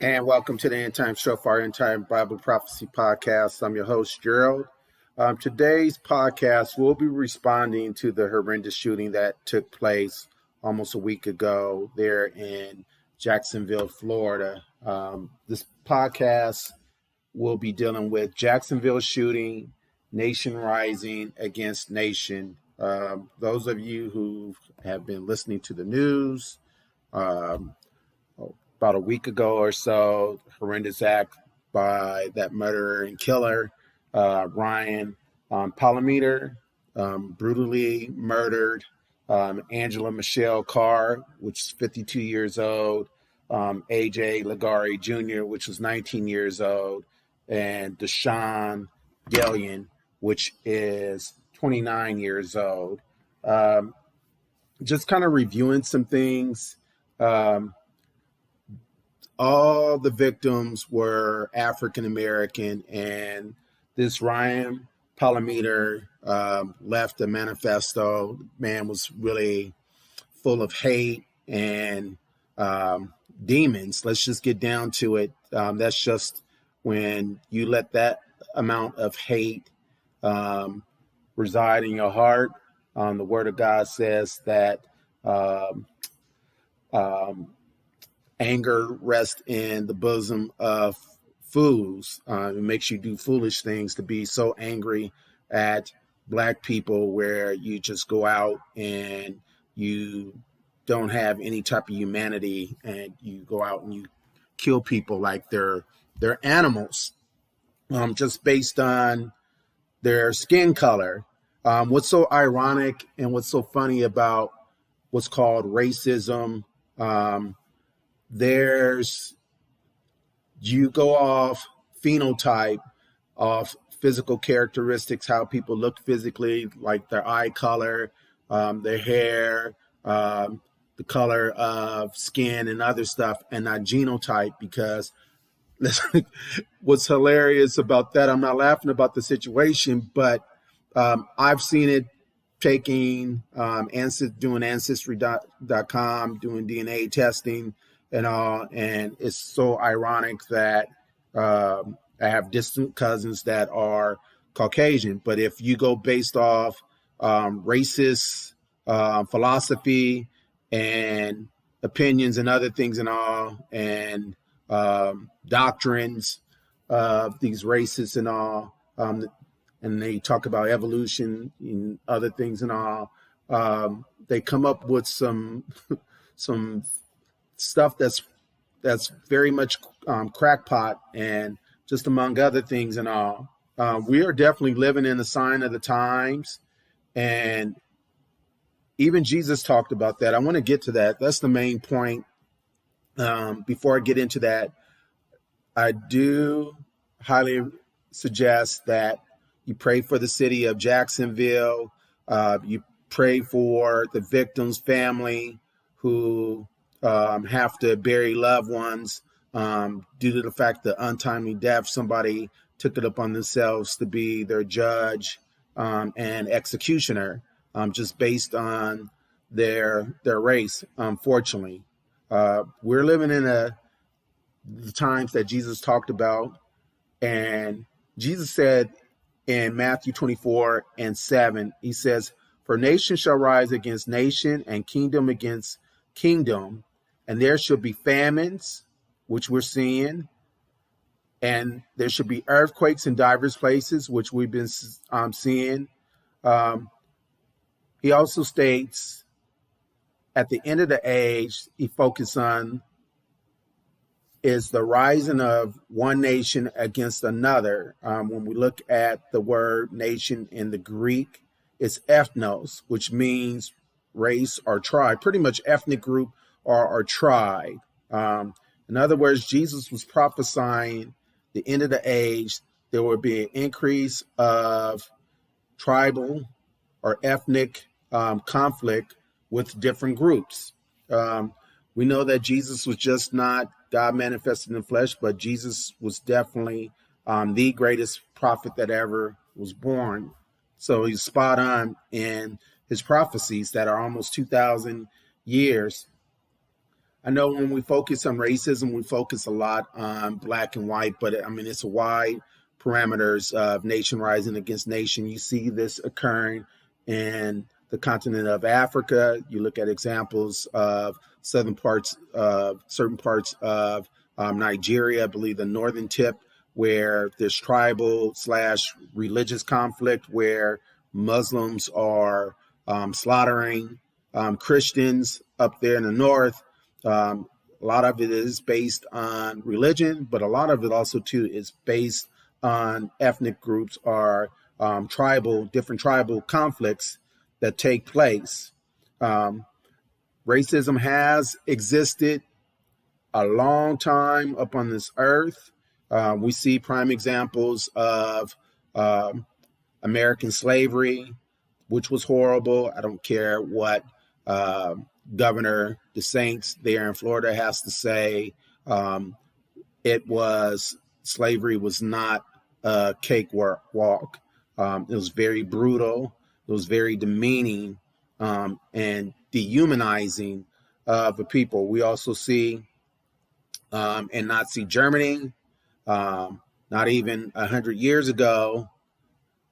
And welcome to the End Time Show for our End Time Bible Prophecy Podcast. I'm your host, Gerald. Today's podcast will be responding to the horrendous shooting that took place almost a week ago there in Jacksonville, Florida. This podcast will be dealing with Jacksonville shooting, nation rising against nation. Those of you who have been listening to the news, about a week ago or so, horrendous act by that murderer and killer, Ryan Palameter, brutally murdered Angela Michelle Carr, which is 52 years old, AJ Ligari Jr., which was 19 years old, and Deshaun Delian, which is 29 years old. Just kind of reviewing some things. All the victims were African American, and this Ryan Palameter left a manifesto. The man was really full of hate and demons. Let's just get down to it. That's just when you let that amount of hate reside in your heart. The Word of God says that anger rests in the bosom of fools. It makes you do foolish things to be so angry at Black people where you just go out and you don't have any type of humanity and you go out and you kill people like they're animals, just based on their skin color. What's so ironic and what's so funny about what's called racism, you go off phenotype, off physical characteristics, how people look physically, like their eye color, their hair, the color of skin and other stuff, and not genotype, because what's hilarious about that, I'm not laughing about the situation, but I've seen it taking doing Ancestry.com, doing DNA testing and all, and it's so ironic that I have distant cousins that are Caucasian, but if you go based off racist philosophy and opinions and other things and all, and doctrines of these racists and all, and they talk about evolution and other things and all, they come up with some stuff that's very much crackpot, and just among other things and all. We are definitely living in the sign of the times, and even Jesus talked about that. I want to get to that. That's the main point. Before I get into that, I do highly suggest that you pray for the city of Jacksonville. You pray for the victim's family who have to bury loved ones due to the fact that untimely death, somebody took it upon themselves to be their judge and executioner, just based on their race. Unfortunately, we're living in the times that Jesus talked about, and Jesus said in Matthew 24:7, he says, "For nation shall rise against nation, and kingdom against kingdom, and there shall be famines," which we're seeing, "and there shall be earthquakes in diverse places," which we've been seeing. He also states at the end of the age, he focused on is the rising of one nation against another. When we look at the word nation in the Greek, it's ethnos, which means race or tribe, pretty much ethnic group or tribe. In other words, Jesus was prophesying the end of the age, there would be an increase of tribal or ethnic conflict with different groups. We know that Jesus was just not God manifested in the flesh, but Jesus was definitely the greatest prophet that ever was born. So he's spot on in his prophecies that are almost 2,000 years. I know when we focus on racism, we focus a lot on black and white, but I mean, it's a wide parameters of nation rising against nation. You see this occurring in the continent of Africa. You look at examples of southern parts of certain parts of Nigeria, I believe the northern tip, where there's tribal slash religious conflict, where Muslims are slaughtering Christians up there in the north. A lot of it is based on religion, but a lot of it also too is based on ethnic groups or different tribal conflicts that take place. Racism has existed a long time upon this earth. We see prime examples of American slavery, which was horrible. I don't care what Governor DeSantis there in Florida has to say. Slavery was not a cakewalk. It was very brutal. It was very demeaning and dehumanizing of the people. We also see in Nazi Germany, not even 100 years ago,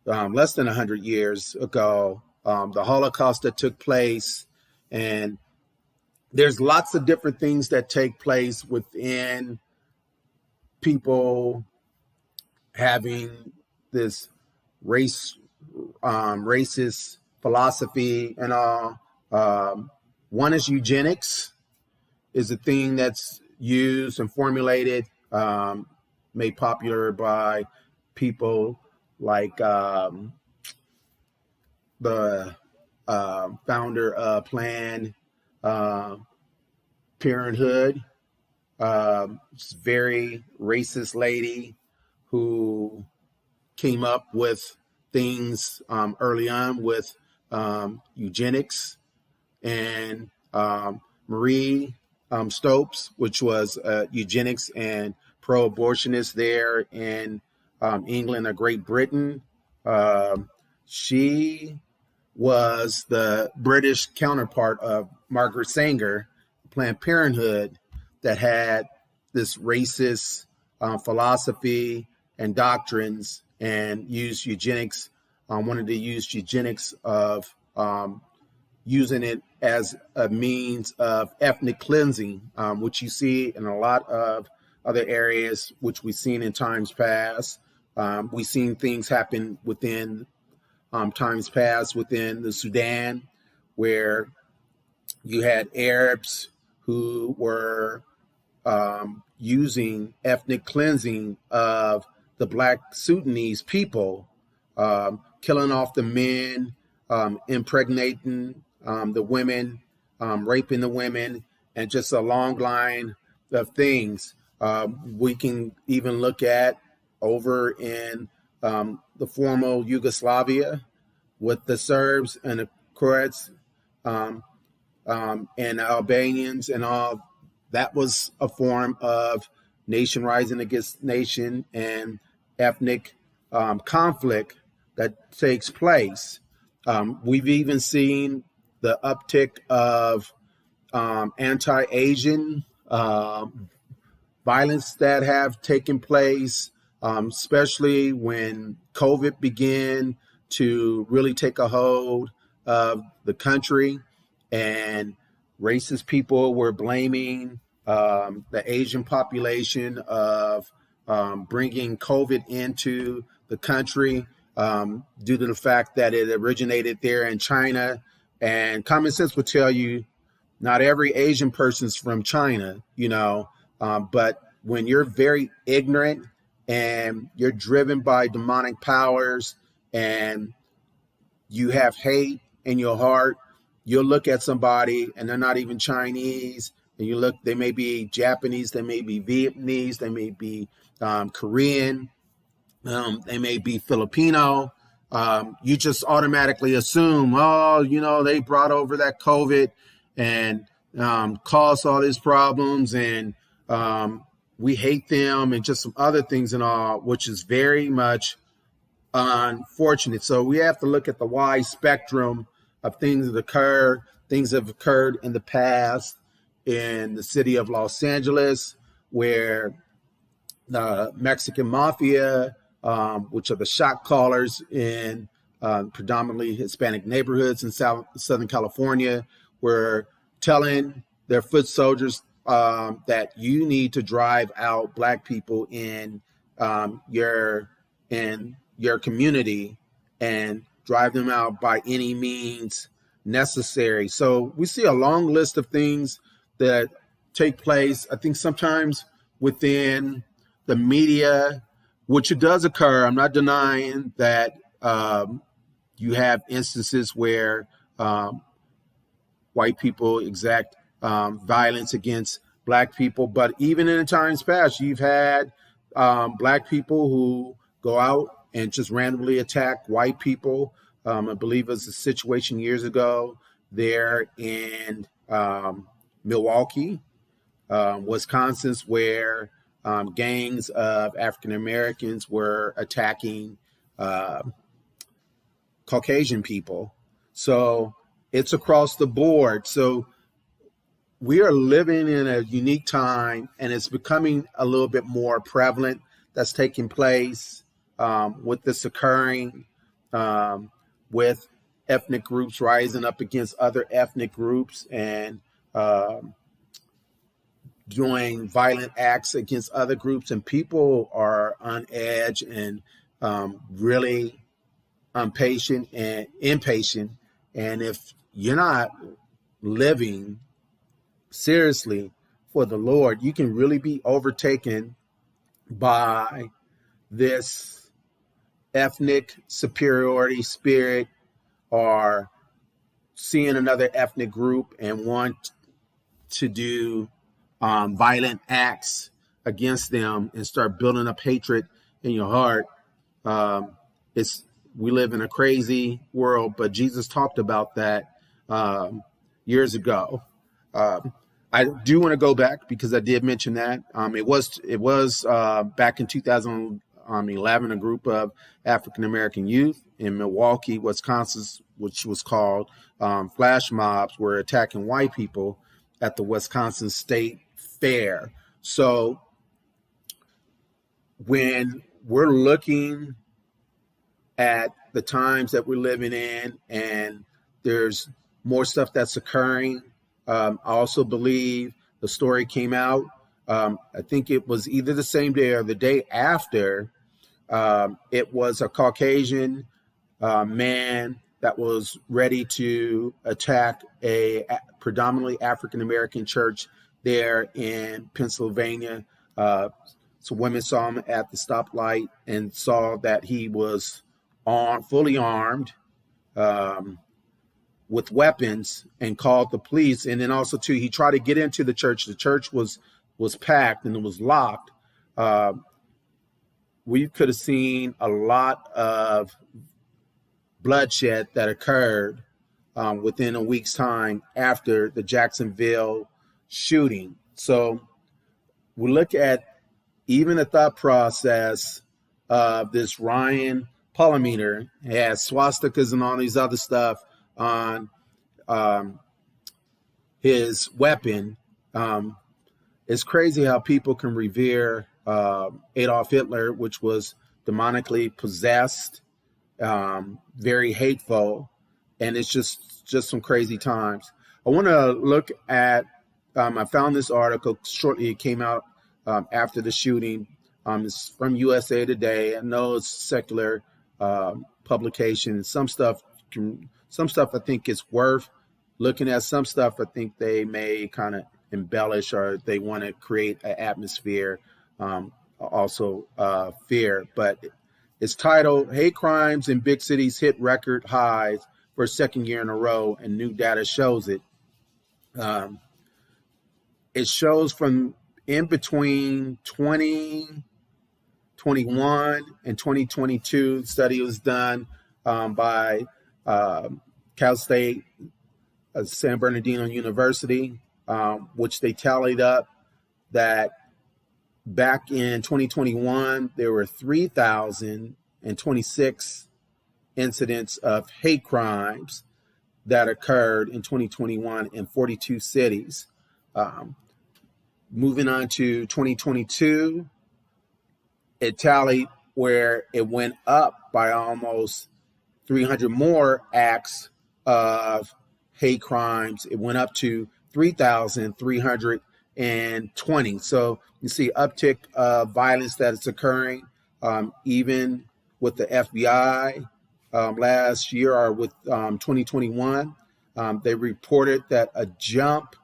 less than 100 years ago, the Holocaust that took place. And there's lots of different things that take place within people having this racist philosophy and all. One is eugenics, is a thing that's used and formulated, made popular by people like the founder of Planned Parenthood, very racist lady who came up with things early on with eugenics, and Marie Stopes, which was eugenics and pro-abortionist there in England or Great Britain. She was the British counterpart of Margaret Sanger, Planned Parenthood, that had this racist philosophy and doctrines and used eugenics, wanted to use eugenics of using it as a means of ethnic cleansing, which you see in a lot of other areas, which we've seen in times past. We've seen things happen within times past within the Sudan, where you had Arabs who were using ethnic cleansing of the Black Sudanese people, killing off the men, impregnating the women, raping the women, and just a long line of things. We can even look at over in the former Yugoslavia with the Serbs and the Croats and Albanians and all. That was a form of nation rising against nation and ethnic conflict that takes place. We've even seen the uptick of anti-Asian violence that have taken place, especially when COVID began to really take a hold of the country, and racist people were blaming the Asian population of bringing COVID into the country due to the fact that it originated there in China. And common sense would tell you not every Asian person's from China, but when you're very ignorant and you're driven by demonic powers and you have hate in your heart, you'll look at somebody and they're not even Chinese, and you look, they may be Japanese, they may be Vietnamese, they may be Korean, they may be Filipino. You just automatically assume, they brought over that COVID and caused all these problems, and we hate them, and just some other things and all, which is very much unfortunate. So we have to look at the wide spectrum of things that have occurred in the past, in the city of Los Angeles, where the Mexican mafia, which are the shot callers in predominantly Hispanic neighborhoods in Southern California, were telling their foot soldiers that you need to drive out Black people in your community and drive them out by any means necessary. So we see a long list of things that take place. I think sometimes within the media, which it does occur. I'm not denying that you have instances where white people exact violence against Black people, but even in the times past, you've had Black people who go out and just randomly attack white people. I believe it was a situation years ago there in Milwaukee, Wisconsin, where gangs of African Americans were attacking Caucasian people. So it's across the board. So we are living in a unique time, and it's becoming a little bit more prevalent that's taking place with this occurring, with ethnic groups rising up against other ethnic groups and doing violent acts against other groups. And people are on edge and really impatient. And if you're not living seriously for the Lord, you can really be overtaken by this ethnic superiority spirit, or seeing another ethnic group and want to do violent acts against them and start building up hatred in your heart. We live in a crazy world, but Jesus talked about that years ago. I do want to go back because I did mention that it was back in 2011, a group of African American youth in Milwaukee, Wisconsin, which was called flash mobs, were attacking white people at the Wisconsin State Fair. So when we're looking at the times that we're living in, and there's more stuff that's occurring, I also believe the story came out, I think it was either the same day or the day after, it was a Caucasian man that was ready to attack a predominantly African-American church there in Pennsylvania. So women saw him at the stoplight and saw that he was fully armed, with weapons, and called the police. And then also too, he tried to get into the church. The church was packed and it was locked. We could have seen a lot of bloodshed that occurred within a week's time after the Jacksonville shooting. So we look at even the thought process of this Ryan Polymeter. It has swastikas and all these other stuff on his weapon. It's crazy how people can revere Adolf Hitler, which was demonically possessed, very hateful, and it's just some crazy times. I want to look at, I found this article shortly, it came out after the shooting. It's from USA Today. I know it's secular publication. Some stuff I think is worth looking at. Some stuff I think they may kind of embellish, or they want to create an atmosphere, also fear. But it's titled, "Hate Crimes in Big Cities Hit Record Highs for a Second Year in a Row, and New Data Shows It." It shows from in between 2021 and 2022, the study was done by Cal State, San Bernardino University, which they tallied up that back in 2021, there were 3,026 incidents of hate crimes that occurred in 2021 in 42 cities. Moving on to 2022, it tallied where it went up by almost 300 more acts of hate crimes. It went up to 3,320. So you see uptick of violence that is occurring, even with the FBI last year or with 2021. They reported that a jump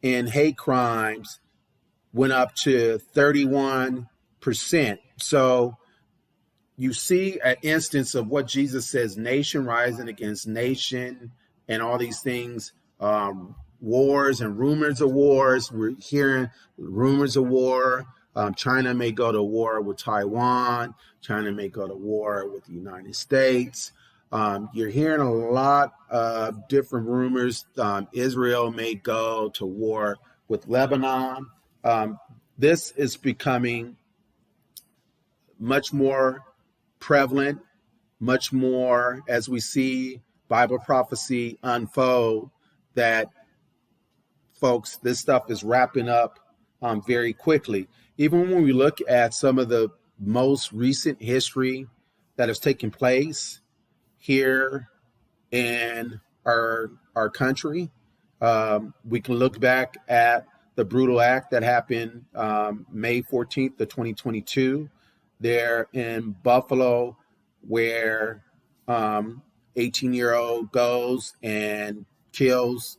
in hate crimes went up to 31%. So you see an instance of what Jesus says, nation rising against nation and all these things, wars and rumors of wars. We're hearing rumors of war. China may go to war with Taiwan. China may go to war with the United States. You're hearing a lot of different rumors. Israel may go to war with Lebanon. This is becoming much more prevalent, much more as we see Bible prophecy unfold, that folks, this stuff is wrapping up very quickly. Even when we look at some of the most recent history that has taken place here in our country, we can look back at the brutal act that happened May 14th of 2022 there in Buffalo, where 18-year-old goes and kills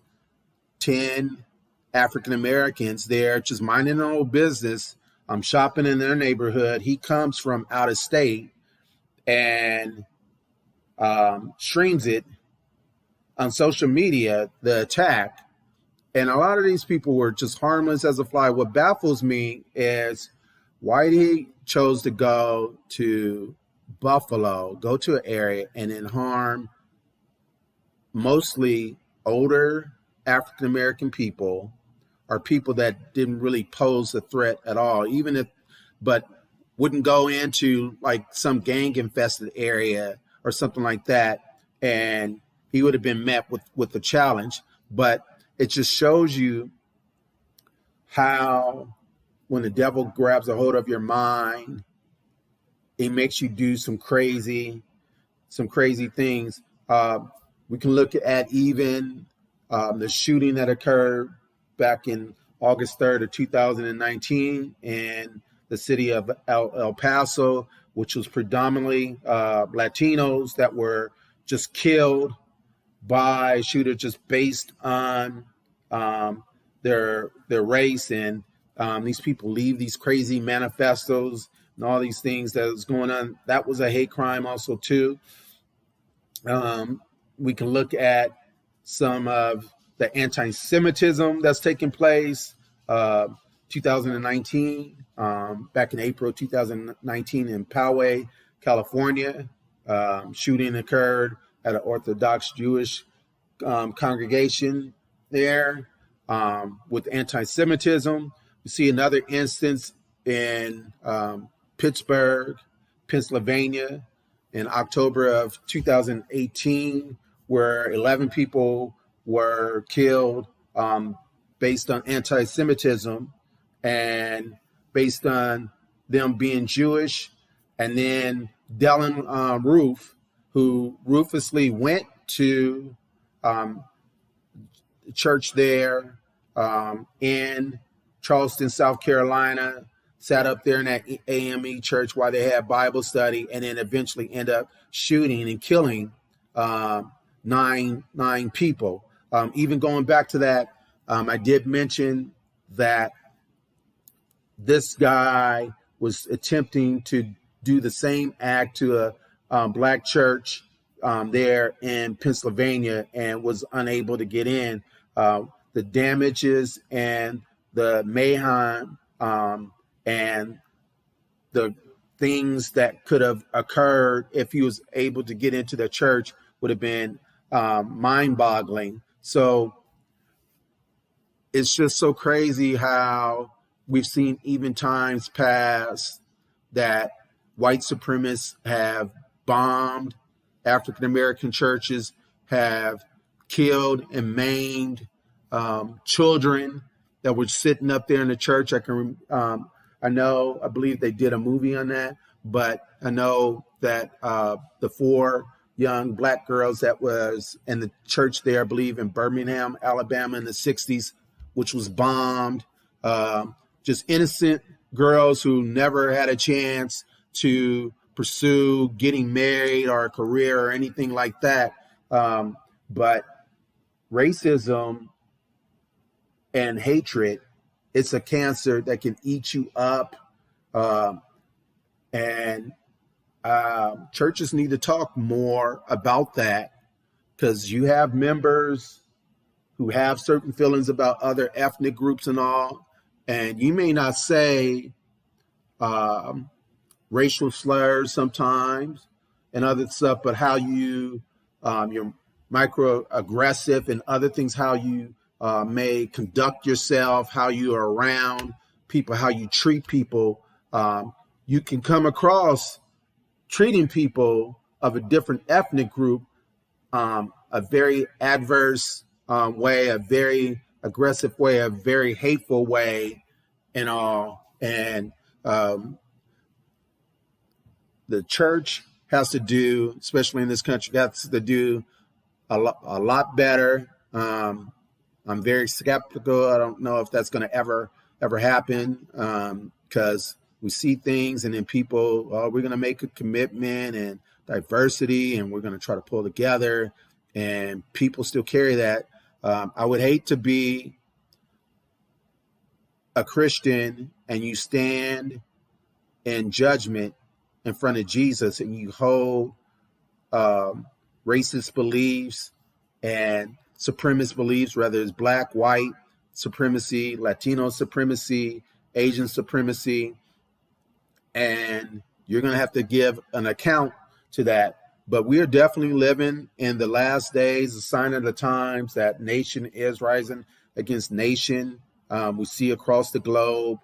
10 African Americans there, just minding their own business, shopping in their neighborhood. He comes from out of state and streams it on social media, the attack. And a lot of these people were just harmless as a fly. What baffles me is why he chose to go to Buffalo, go to an area and then harm mostly older African American people, or people that didn't really pose a threat at all, but wouldn't go into like some gang infested area or something like that, and he would have been met with a challenge. But it just shows you how when the devil grabs a hold of your mind, it makes you do some crazy things. We can look at even the shooting that occurred back in August 3rd of 2019 in the city of El Paso, which was predominantly Latinos that were just killed by a shooter just based on their race. And these people leave these crazy manifestos and all these things that was going on. That was a hate crime also too. We can look at some of the anti-Semitism that's taking place. 2019, back in April 2019 in Poway, California, shooting occurred at an Orthodox Jewish congregation there with anti-Semitism. We see another instance in Pittsburgh, Pennsylvania, in October of 2018, where 11 people were killed based on anti-Semitism and based on them being Jewish. And then Dylan Roof, who ruthlessly went to church there in Charleston, South Carolina, sat up there in that AME church while they had Bible study, and then eventually end up shooting and killing nine people. Even going back to that, I did mention that this guy was attempting to do the same act to a black church there in Pennsylvania and was unable to get in. The damages and the mayhem and the things that could have occurred if he was able to get into the church would have been mind-boggling. So it's just so crazy how we've seen even times past that white supremacists have bombed African American churches, have killed and maimed children, that were sitting up there in the church. I believe they did a movie on that, but I know that the four young black girls that was in the church there, I believe in Birmingham, Alabama in the 60s, which was bombed. Just innocent girls who never had a chance to pursue getting married or a career or anything like that. But racism and hatred, it's a cancer that can eat you up. And churches need to talk more about that, because you have members who have certain feelings about other ethnic groups and all, and you may not say racial slurs sometimes and other stuff, but how you're microaggressive and other things, how you may conduct yourself, how you are around people, how you treat people. You can come across treating people of a different ethnic group a very adverse way, a very aggressive way, a very hateful way, and all. And the church has to do, especially in this country, has to do a lot better. I'm very skeptical. I don't know if that's going to ever happen, because we see things and then people, we're going to make a commitment and diversity and we're going to try to pull together, and people still carry that. I would hate to be a Christian and you stand in judgment in front of Jesus and you hold racist beliefs and supremacist beliefs, whether it's black, white supremacy, Latino supremacy, Asian supremacy, and you're going to have to give an account to that. But we are definitely living in the last days, a sign of the times that nation is rising against nation. We see across the globe,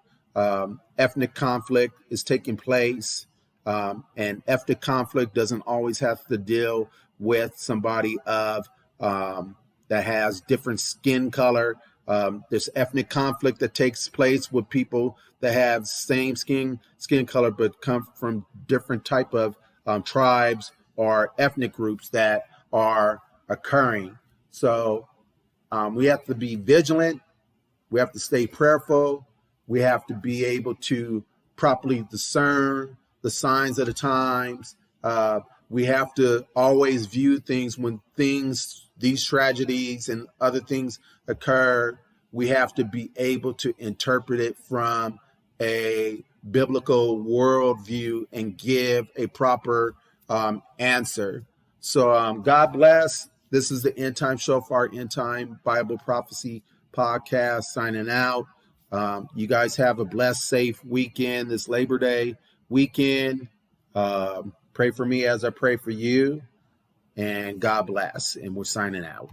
ethnic conflict is taking place. And ethnic conflict doesn't always have to deal with somebody of that has different skin color. There's ethnic conflict that takes place with people that have same skin color but come from different type of tribes or ethnic groups that are occurring. So we have to be vigilant. We have to stay prayerful. We have to be able to properly discern the signs of the times. We have to always view things when these tragedies and other things occur. We have to be able to interpret it from a biblical worldview and give a proper answer. So God bless. This is the End Time Show for our End Time Bible Prophecy podcast, signing out. You guys have a blessed, safe weekend, this Labor Day weekend. Pray for me as I pray for you, and God bless. And we're signing out.